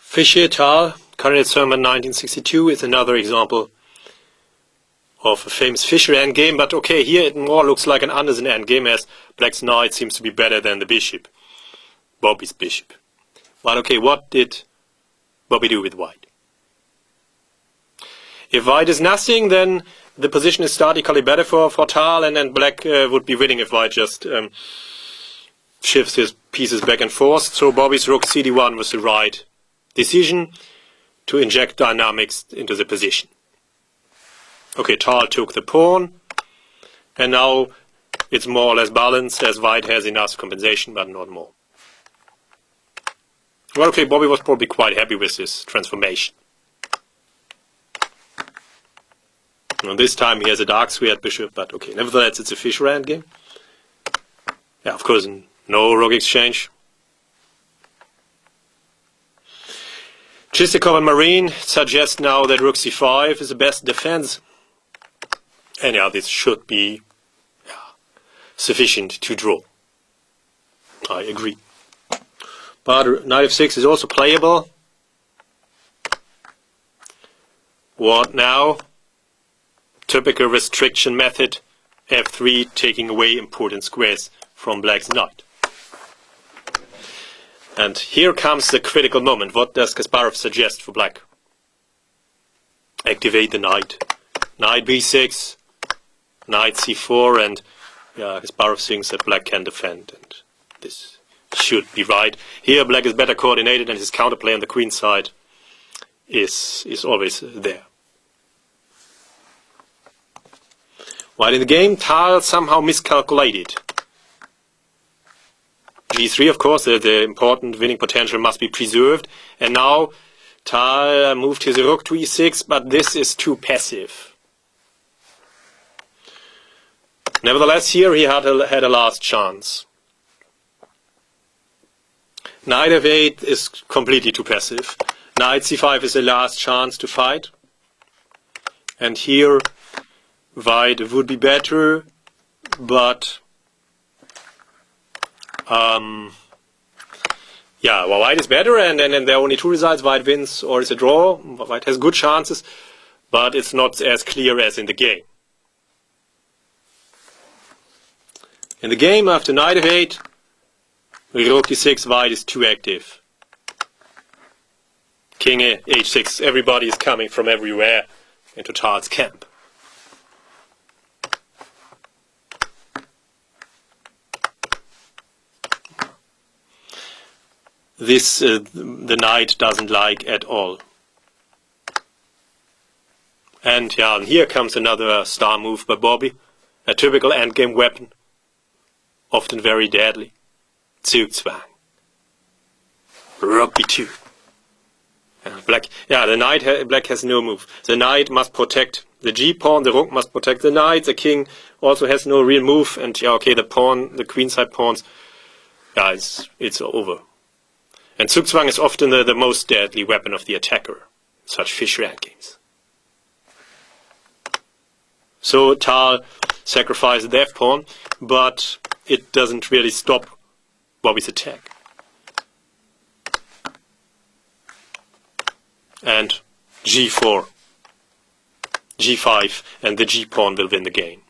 Fischer et al., Carnet Sermon 1962 is another example of a famous Fischer endgame, but okay, here it more looks like an Anderson endgame as black's knight seems to be better than the bishop, Bobby's bishop. But okay, what did Bobby do with white? If white is nothing, then the position is statically better for Tal, and then black would be winning if white just shifts his pieces back and forth. So Bobby's rook cd1 was the right decision to inject dynamics into the position. Okay, Tal took the pawn, and now it's more or less balanced as white has enough compensation, but not more. Well, okay, Bobby was probably quite happy with this transformation. And this time he has a dark squared bishop, but okay, nevertheless it's a Fischer endgame. Yeah, of course, no rook exchange. Chistikov and Marine suggest now that rook c5 is the best defense. And yeah, this should be sufficient to draw. I agree. But knight f6 is also playable. What now? Typical restriction method, f3 taking away important squares from black's knight. And here comes the critical moment. What does Kasparov suggest for black? Activate the knight. Knight b6, knight c4, and Kasparov thinks that black can defend, and this should be right. Here black is better coordinated, and his counterplay on the queen side is always there. While in the game, Tal somehow miscalculated. g3, of course, the important winning potential must be preserved. And now Tal moved his rook to e6, but this is too passive. Nevertheless, here he had a last chance. Knight f8 is completely too passive. Knight c5 is the last chance to fight. And here white would be better, but well, white is better, and there are only two results: white wins or it's a draw. White has good chances, but it's not as clear as in the game. In the game, after knight f8, rook d6, white is too active. King h6, everybody is coming from everywhere into Tal's camp. This the knight doesn't like at all. And here comes another star move by Bobby. A typical endgame weapon, often very deadly. Zugzwang. Rook b2. Black has no move. The knight must protect the g-pawn, the rook must protect the knight, the king also has no real move, and the pawn, the queenside pawns, it's over. And Zugzwang is often the most deadly weapon of the attacker, such Fischer endgames. So Tal sacrificed the f-pawn, but it doesn't really stop Bobby's attack. And g4, g5, and the g-pawn will win the game.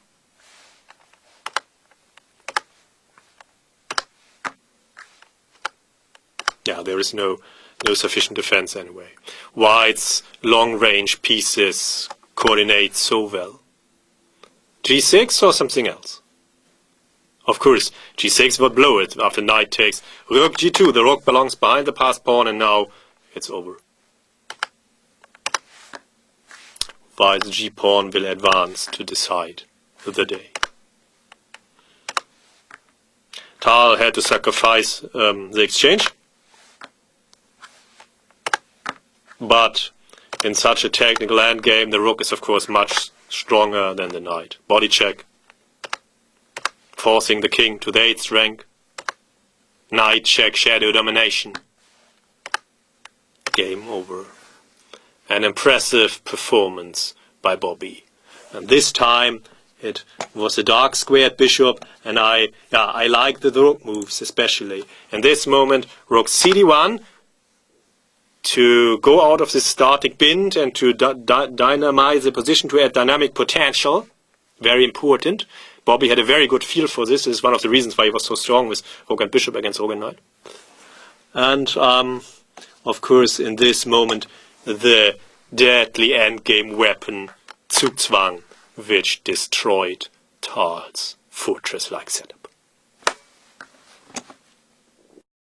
There is no sufficient defense anyway. White's long-range pieces coordinate so well. g6 or something else? Of course, g6 would blow it after knight takes. Rook g2, the rook belongs behind the passed pawn, and now it's over. White's g-pawn will advance to decide the day. Tal had to sacrifice the exchange. But in such a technical endgame, the rook is of course much stronger than the knight. Body check. Forcing the king to the 8th rank. Knight check, shadow domination. Game over. An impressive performance by Bobby. And this time it was a dark squared bishop, and I like the rook moves especially. In this moment, rook cd1, to go out of this static bind and to dynamize the position to add dynamic potential. Very important. Bobby had a very good feel for this. This is one of the reasons why he was so strong with Rook and Bishop against Rook and Knight. And, of course, in this moment, the deadly endgame weapon, Zugzwang, which destroyed Tal's fortress-like setup.